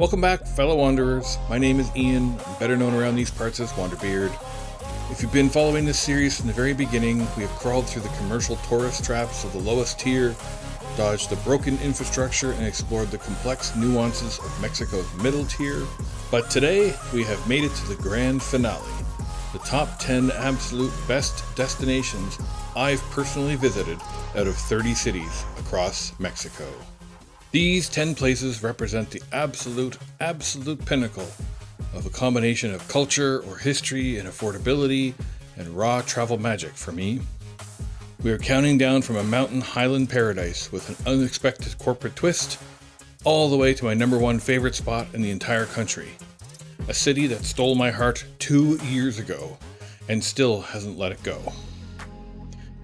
Welcome back, fellow wanderers. My name is Ian, I'm better known around these parts as WanderBeard. If you've been following this series from the very beginning, we have crawled through the commercial tourist traps of the lowest tier, dodged the broken infrastructure, and explored the complex nuances of Mexico's middle tier. But today, we have made it to the grand finale, the top 10 absolute best destinations I've personally visited out of 30 cities across Mexico. These 10 places represent the absolute pinnacle of a combination of culture or history and affordability and raw travel magic for me. We are counting down from a mountain highland paradise with an unexpected corporate twist, all the way to my number one favorite spot in the entire country. A city that stole my heart 2 years ago and still hasn't let it go.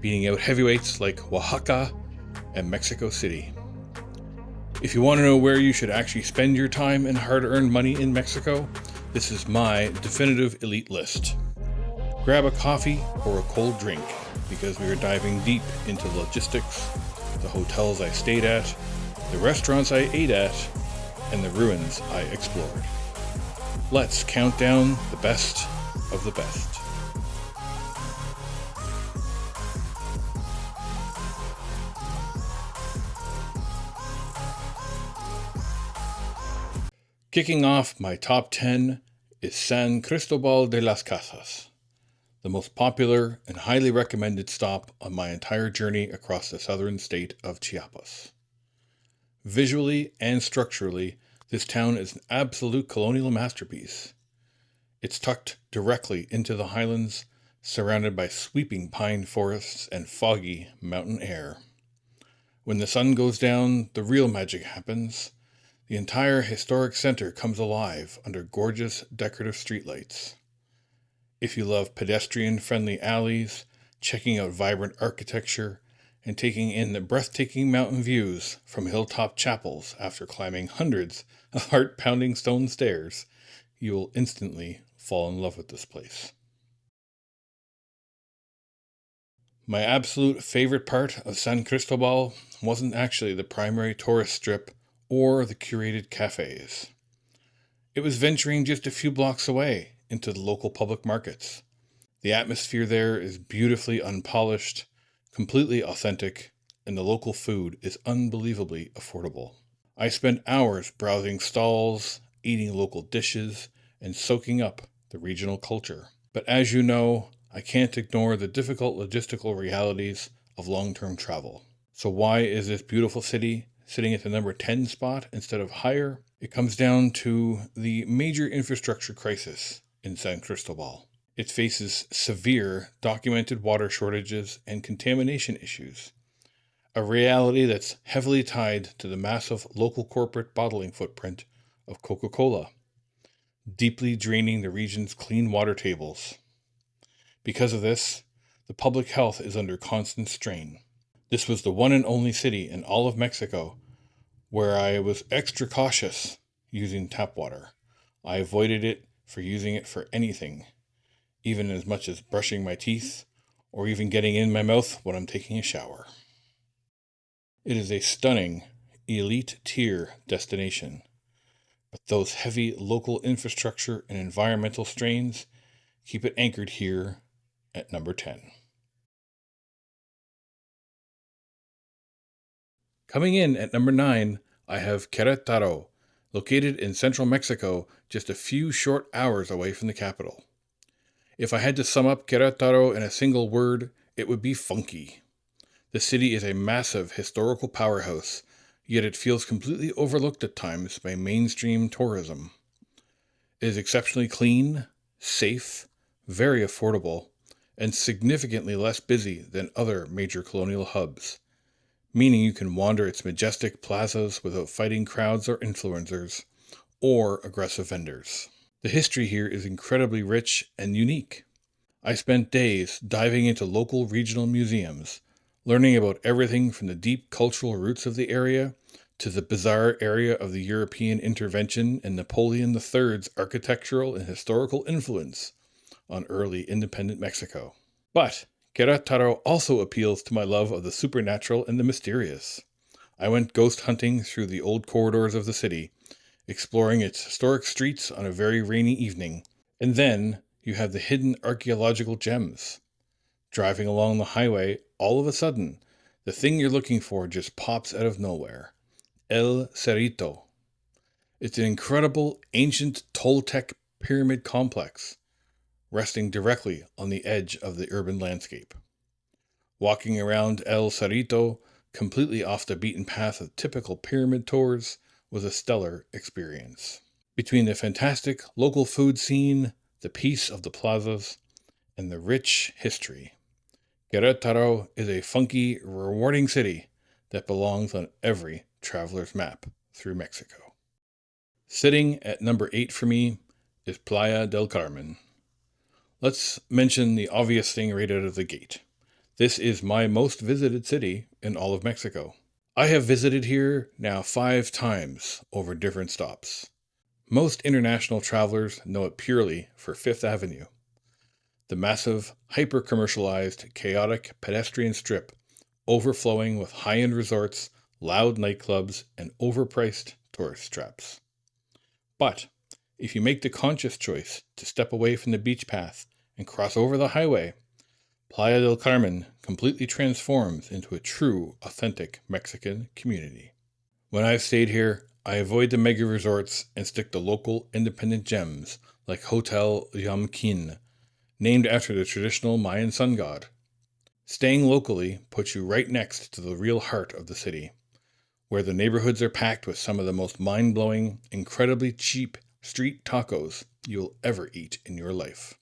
Beating out heavyweights like Oaxaca and Mexico City. If you want to know where you should actually spend your time and hard-earned money in Mexico, this is my definitive elite list. Grab a coffee or a cold drink, because we are diving deep into logistics, the hotels I stayed at, the restaurants I ate at, and the ruins I explored. Let's count down the best of the best. Kicking off my top 10 is San Cristobal de las Casas, the most popular and highly recommended stop on my entire journey across the southern state of Chiapas. Visually and structurally, this town is an absolute colonial masterpiece. It's tucked directly into the highlands, surrounded by sweeping pine forests and foggy mountain air. When the sun goes down, the real magic happens. The entire historic center comes alive under gorgeous decorative streetlights. If you love pedestrian-friendly alleys, checking out vibrant architecture, and taking in the breathtaking mountain views from hilltop chapels after climbing hundreds of heart-pounding stone stairs, you will instantly fall in love with this place. My absolute favorite part of San Cristobal wasn't actually the primary tourist strip or the curated cafes. It was venturing just a few blocks away into the local public markets. The atmosphere there is beautifully unpolished, completely authentic, and the local food is unbelievably affordable. I spent hours browsing stalls, eating local dishes, and soaking up the regional culture. But as you know, I can't ignore the difficult logistical realities of long-term travel. So why is this beautiful city sitting at the number 10 spot instead of higher? It comes down to the major infrastructure crisis in San Cristobal. It faces severe documented water shortages and contamination issues, a reality that's heavily tied to the massive local corporate bottling footprint of Coca-Cola, deeply draining the region's clean water tables. Because of this, the public health is under constant strain. This was the one and only city in all of Mexico where I was extra cautious using tap water. I avoided it for using it for anything, even as much as brushing my teeth or even getting in my mouth when I'm taking a shower. It is a stunning, elite tier destination, but those heavy local infrastructure and environmental strains keep it anchored here at number 10. Coming in at number 9, I have Querétaro, located in central Mexico, just a few short hours away from the capital. If I had to sum up Querétaro in a single word, it would be funky. The city is a massive historical powerhouse, yet it feels completely overlooked at times by mainstream tourism. It is exceptionally clean, safe, very affordable, and significantly less busy than other major colonial hubs, meaning you can wander its majestic plazas without fighting crowds or influencers, or aggressive vendors. The history here is incredibly rich and unique. I spent days diving into local regional museums, learning about everything from the deep cultural roots of the area to the bizarre area of the European intervention and Napoleon III's architectural and historical influence on early independent Mexico. But Querétaro also appeals to my love of the supernatural and the mysterious. I went ghost hunting through the old corridors of the city, exploring its historic streets on a very rainy evening. And then you have the hidden archaeological gems. Driving along the highway, all of a sudden, the thing you're looking for just pops out of nowhere. El Cerrito. It's an incredible ancient Toltec pyramid complex, resting directly on the edge of the urban landscape. Walking around El Cerrito, completely off the beaten path of typical pyramid tours, was a stellar experience. Between the fantastic local food scene, the peace of the plazas, and the rich history, Querétaro is a funky, rewarding city that belongs on every traveler's map through Mexico. Sitting at number 8 for me is Playa del Carmen. Let's mention the obvious thing right out of the gate. This is my most visited city in all of Mexico. I have visited here now 5 times over different stops. Most international travelers know it purely for Fifth Avenue. The massive, hyper-commercialized, chaotic pedestrian strip overflowing with high-end resorts, loud nightclubs, and overpriced tourist traps. But if you make the conscious choice to step away from the beach path and cross over the highway, Playa del Carmen completely transforms into a true, authentic Mexican community. When I've stayed here, I avoid the mega resorts and stick to local independent gems like Hotel Yamkin, named after the traditional Mayan sun god. Staying locally puts you right next to the real heart of the city, where the neighborhoods are packed with some of the most mind-blowing, incredibly cheap street tacos you'll ever eat in your life.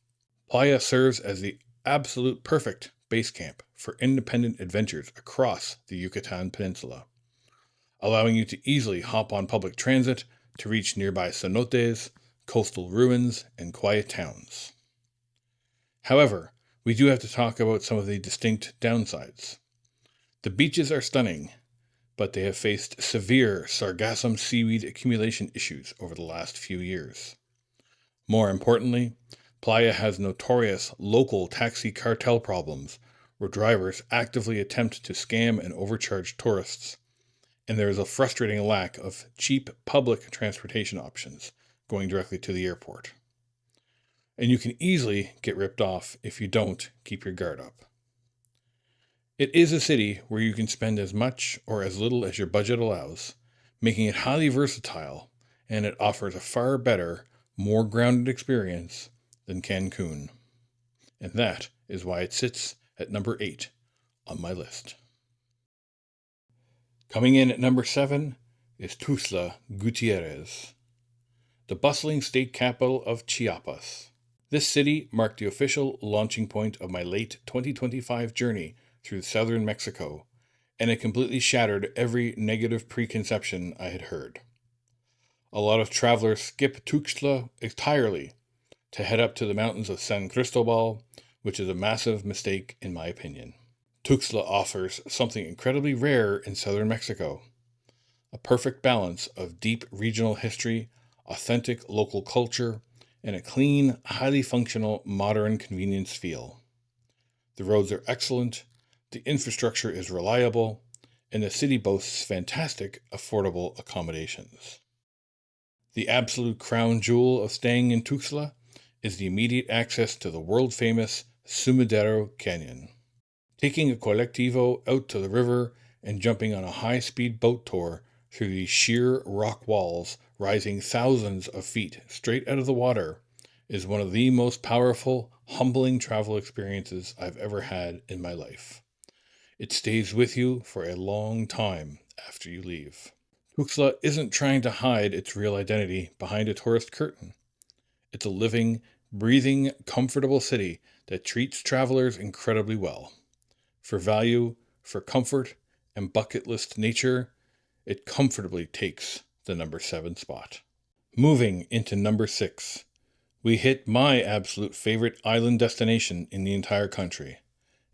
Playa serves as the absolute perfect base camp for independent adventures across the Yucatan Peninsula, allowing you to easily hop on public transit to reach nearby cenotes, coastal ruins, and quiet towns. However, we do have to talk about some of the distinct downsides. The beaches are stunning, but they have faced severe sargassum seaweed accumulation issues over the last few years. More importantly, Playa has notorious local taxi cartel problems where drivers actively attempt to scam and overcharge tourists, and there is a frustrating lack of cheap public transportation options going directly to the airport. And you can easily get ripped off if you don't keep your guard up. It is a city where you can spend as much or as little as your budget allows, making it highly versatile, and it offers a far better, more grounded experience than Cancun. And that is why it sits at number 8 on my list. Coming in at number 7 is Tuxtla Gutierrez, the bustling state capital of Chiapas. This city marked the official launching point of my late 2025 journey through southern Mexico, and it completely shattered every negative preconception I had heard. A lot of travelers skip Tuxtla entirely to head up to the mountains of San Cristobal, which is a massive mistake in my opinion. Tuxtla offers something incredibly rare in southern Mexico, a perfect balance of deep regional history, authentic local culture, and a clean, highly functional, modern convenience feel. The roads are excellent, the infrastructure is reliable, and the city boasts fantastic, affordable accommodations. The absolute crown jewel of staying in Tuxtla is the immediate access to the world-famous Sumidero Canyon. Taking a colectivo out to the river and jumping on a high-speed boat tour through these sheer rock walls rising thousands of feet straight out of the water is one of the most powerful, humbling travel experiences I've ever had in my life. It stays with you for a long time after you leave. Tuxtla isn't trying to hide its real identity behind a tourist curtain. It's a living, breathing, comfortable city that treats travelers incredibly well. For value, for comfort, and bucket list nature, it comfortably takes the number 7 spot. Moving into number 6, we hit my absolute favorite island destination in the entire country,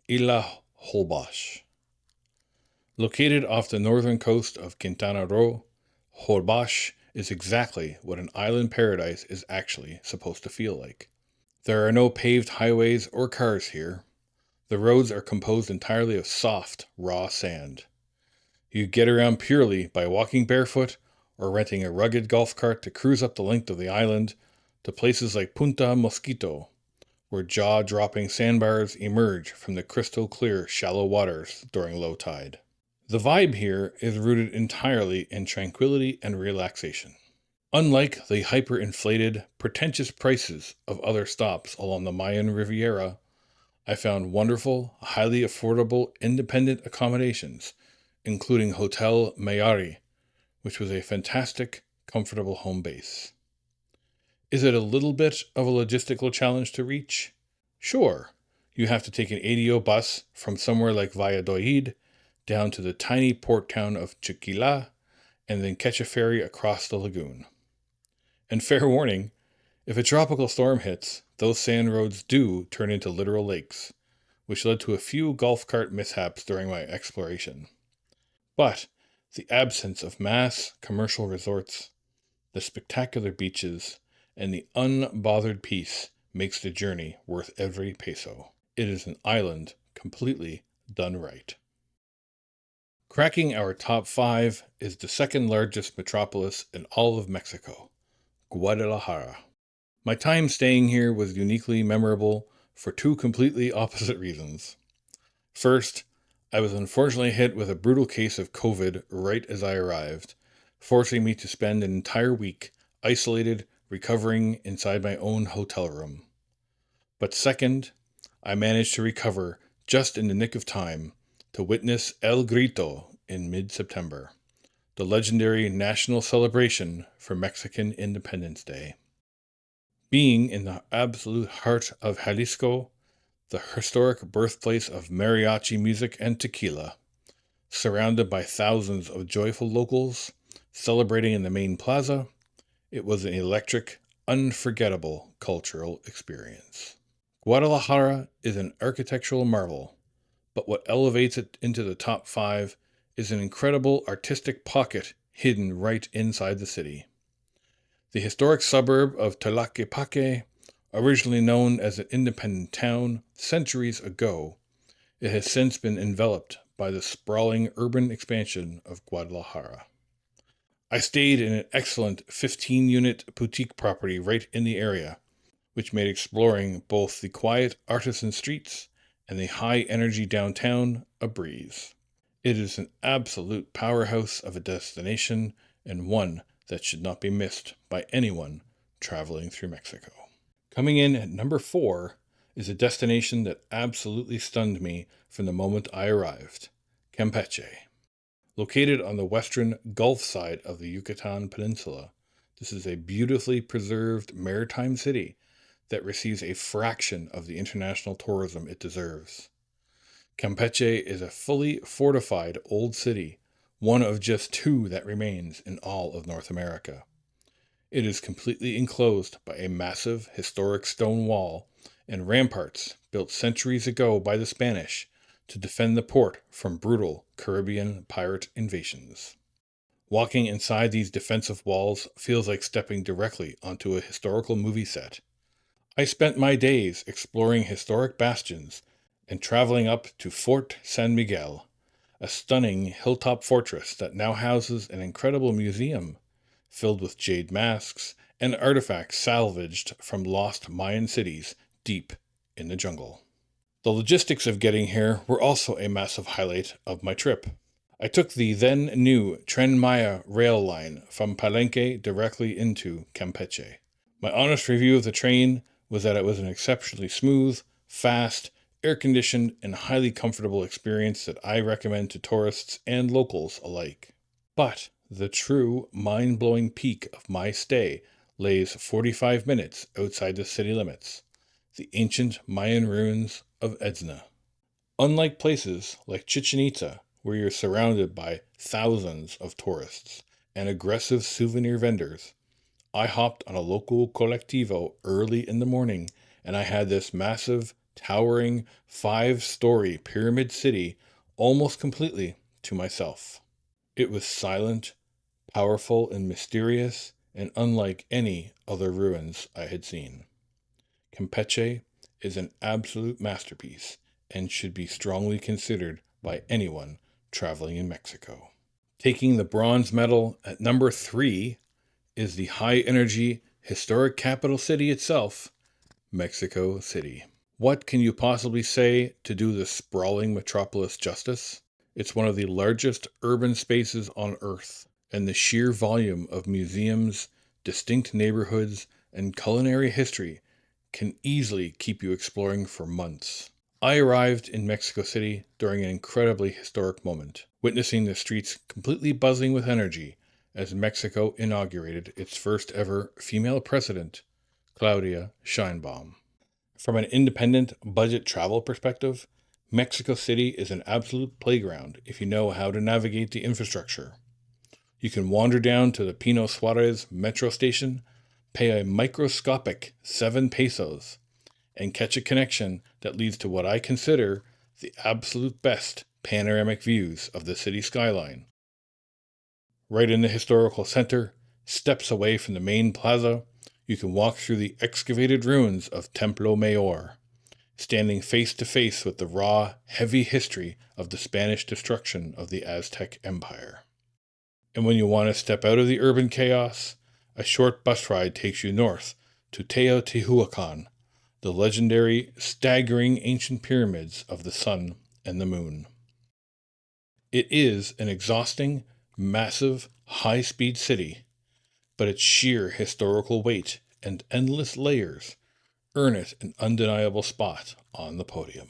Isla Holbox. Located off the northern coast of Quintana Roo, Holbox is exactly what an island paradise is actually supposed to feel like. There are no paved highways or cars here. The roads are composed entirely of soft, raw sand. You get around purely by walking barefoot or renting a rugged golf cart to cruise up the length of the island to places like Punta Mosquito, where jaw-dropping sandbars emerge from the crystal-clear shallow waters during low tide. The vibe here is rooted entirely in tranquility and relaxation. Unlike the hyper-inflated, pretentious prices of other stops along the Mayan Riviera, I found wonderful, highly affordable, independent accommodations, including Hotel Mayari, which was a fantastic, comfortable home base. Is it a little bit of a logistical challenge to reach? Sure. You have to take an ADO bus from somewhere like Valladolid down to the tiny port town of Chiquila and then catch a ferry across the lagoon. And fair warning, if a tropical storm hits, those sand roads do turn into literal lakes, which led to a few golf cart mishaps during my exploration. But the absence of mass commercial resorts, the spectacular beaches, and the unbothered peace makes the journey worth every peso. It is an island completely done right. Cracking our top 5 is the second largest metropolis in all of Mexico, Guadalajara. My time staying here was uniquely memorable for 2 completely opposite reasons. First, I was unfortunately hit with a brutal case of COVID right as I arrived, forcing me to spend an entire week isolated, recovering inside my own hotel room. But second, I managed to recover just in the nick of time to witness El Grito in mid-September, the legendary national celebration for Mexican Independence Day. Being in the absolute heart of Jalisco, the historic birthplace of mariachi music and tequila, surrounded by thousands of joyful locals celebrating in the main plaza, it was an electric, unforgettable cultural experience. Guadalajara is an architectural marvel, but what elevates it into the top 5 is an incredible artistic pocket hidden right inside the city. The historic suburb of Tlaquepaque, originally known as an independent town centuries ago, it has since been enveloped by the sprawling urban expansion of Guadalajara. I stayed in an excellent 15-unit boutique property right in the area, which made exploring both the quiet artisan streets and the high-energy downtown a breeze. It is an absolute powerhouse of a destination and one that should not be missed by anyone traveling through Mexico. Coming in at number 4 is a destination that absolutely stunned me from the moment I arrived, Campeche. Located on the western Gulf side of the Yucatan Peninsula, this is a beautifully preserved maritime city that receives a fraction of the international tourism it deserves. Campeche is a fully fortified old city, one of just 2 that remains in all of North America. It is completely enclosed by a massive historic stone wall and ramparts built centuries ago by the Spanish to defend the port from brutal Caribbean pirate invasions. Walking inside these defensive walls feels like stepping directly onto a historical movie set. I spent my days exploring historic bastions and traveling up to Fort San Miguel, a stunning hilltop fortress that now houses an incredible museum filled with jade masks and artifacts salvaged from lost Mayan cities deep in the jungle. The logistics of getting here were also a massive highlight of my trip. I took the then new Tren Maya rail line from Palenque directly into Campeche. My honest review of the train was that it was an exceptionally smooth, fast, air-conditioned, and highly comfortable experience that I recommend to tourists and locals alike. But the true mind-blowing peak of my stay lays 45 minutes outside the city limits, the ancient Mayan ruins of Etzna. Unlike places like Chichen Itza, where you're surrounded by thousands of tourists and aggressive souvenir vendors, I hopped on a local colectivo early in the morning, and I had this massive, towering, 5-story pyramid city almost completely to myself. It was silent, powerful, and mysterious, and unlike any other ruins I had seen. Campeche is an absolute masterpiece and should be strongly considered by anyone traveling in Mexico. Taking the bronze medal at number 3 is the high energy historic capital city itself, Mexico City. What can you possibly say to do the sprawling metropolis justice? It's one of the largest urban spaces on Earth, and the sheer volume of museums, distinct neighborhoods, and culinary history can easily keep you exploring for months. I arrived in Mexico City during an incredibly historic moment, witnessing the streets completely buzzing with energy as Mexico inaugurated its first ever female president, Claudia Sheinbaum. From an independent budget travel perspective, Mexico City is an absolute playground if you know how to navigate the infrastructure. You can wander down to the Pino Suarez metro station, pay a microscopic 7 pesos, and catch a connection that leads to what I consider the absolute best panoramic views of the city skyline. Right in the historical center, steps away from the main plaza, you can walk through the excavated ruins of Templo Mayor, standing face to face with the raw, heavy history of the Spanish destruction of the Aztec Empire. And when you want to step out of the urban chaos, a short bus ride takes you north to Teotihuacan, the legendary, staggering ancient pyramids of the sun and the moon. It is an exhausting, massive, high-speed city, but its sheer historical weight and endless layers earn it an undeniable spot on the podium.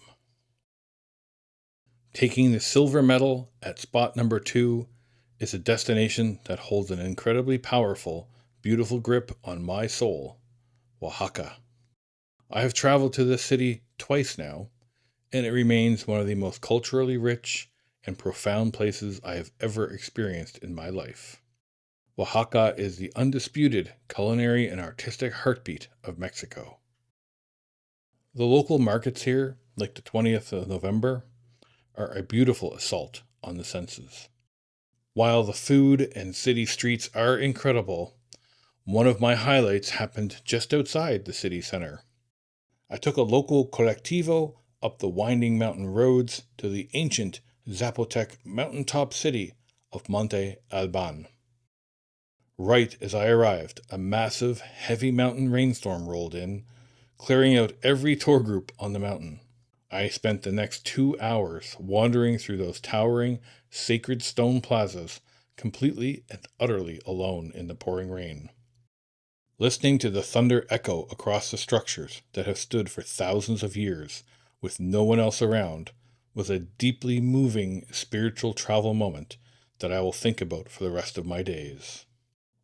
Taking the silver medal at spot number 2 is a destination that holds an incredibly powerful, beautiful grip on my soul, Oaxaca. I have traveled to this city twice now, and it remains one of the most culturally rich and profound places I have ever experienced in my life. Oaxaca is the undisputed culinary and artistic heartbeat of Mexico. The local markets here, like the 20th of November, are a beautiful assault on the senses. While the food and city streets are incredible, one of my highlights happened just outside the city center. I took a local colectivo up the winding mountain roads to the ancient Zapotec mountaintop city of Monte Alban. Right as I arrived, a massive, heavy mountain rainstorm rolled in, clearing out every tour group on the mountain. I spent the next 2 hours wandering through those towering, sacred stone plazas, completely and utterly alone in the pouring rain. Listening to the thunder echo across the structures that have stood for thousands of years, with no one else around, was a deeply moving spiritual travel moment that I will think about for the rest of my days.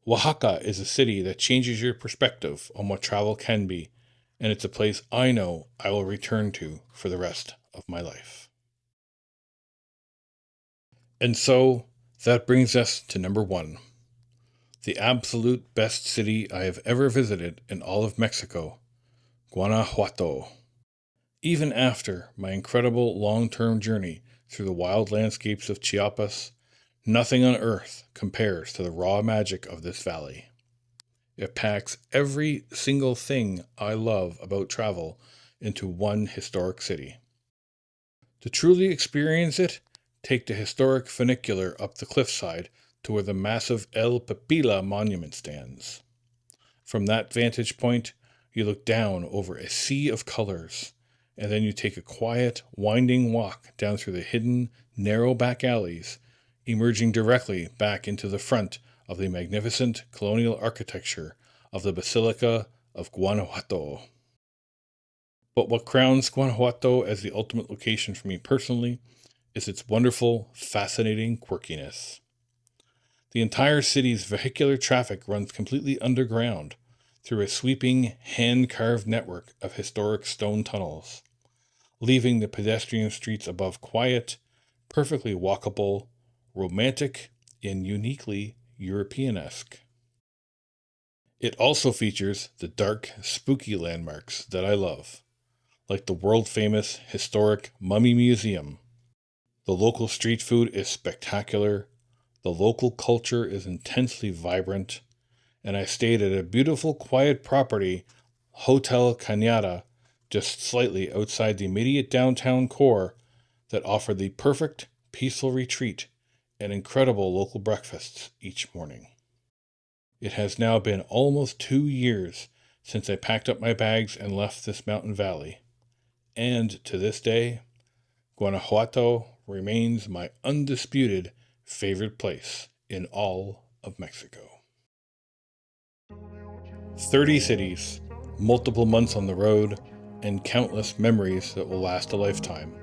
Oaxaca is a city that changes your perspective on what travel can be, and it's a place I know I will return to for the rest of my life. And so, that brings us to number 1. The absolute best city I have ever visited in all of Mexico, Guanajuato. Even after my incredible long-term journey through the wild landscapes of Chiapas, nothing on earth compares to the raw magic of this valley. It packs every single thing I love about travel into one historic city. To truly experience it, take the historic funicular up the cliffside to where the massive El Pipila monument stands. From that vantage point, you look down over a sea of colors, and then you take a quiet, winding walk down through the hidden, narrow back alleys, emerging directly back into the front of the magnificent colonial architecture of the Basilica of Guanajuato. But what crowns Guanajuato as the ultimate location for me personally is its wonderful, fascinating quirkiness. The entire city's vehicular traffic runs completely underground through a sweeping, hand-carved network of historic stone tunnels, leaving the pedestrian streets above quiet, perfectly walkable, romantic, and uniquely European-esque. It also features the dark, spooky landmarks that I love, like the world-famous historic Mummy Museum. The local street food is spectacular, the local culture is intensely vibrant, and I stayed at a beautiful, quiet property, Hotel Cañada, just slightly outside the immediate downtown core, that offered the perfect, peaceful retreat and incredible local breakfasts each morning. It has now been almost 2 years since I packed up my bags and left this mountain valley, and to this day, Guanajuato remains my undisputed favorite place in all of Mexico. 30 cities, multiple months on the road, and countless memories that will last a lifetime.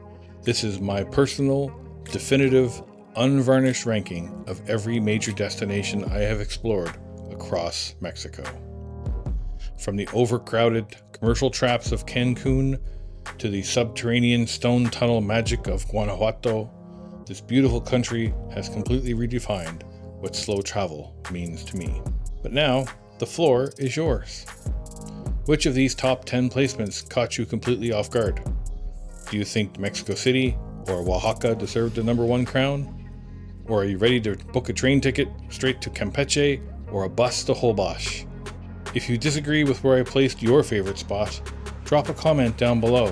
This is my personal, definitive, unvarnished ranking of every major destination I have explored across Mexico. From the overcrowded commercial traps of Cancun to the subterranean stone tunnel magic of Guanajuato, this beautiful country has completely redefined what slow travel means to me. But now, the floor is yours. Which of these top 10 placements caught you completely off guard? Do you think Mexico City or Oaxaca deserved the number 1 crown? Or are you ready to book a train ticket straight to Campeche or a bus to Holbox? If you disagree with where I placed your favorite spot, drop a comment down below.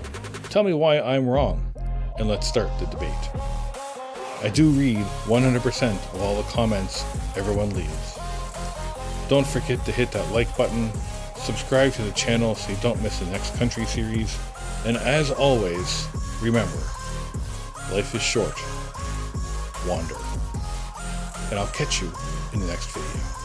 Tell me why I'm wrong, and let's start the debate. I do read 100% of all the comments everyone leaves. Don't forget to hit that like button, subscribe to the channel so you don't miss the next country series, and as always, remember, life is short. Wander. And I'll catch you in the next video.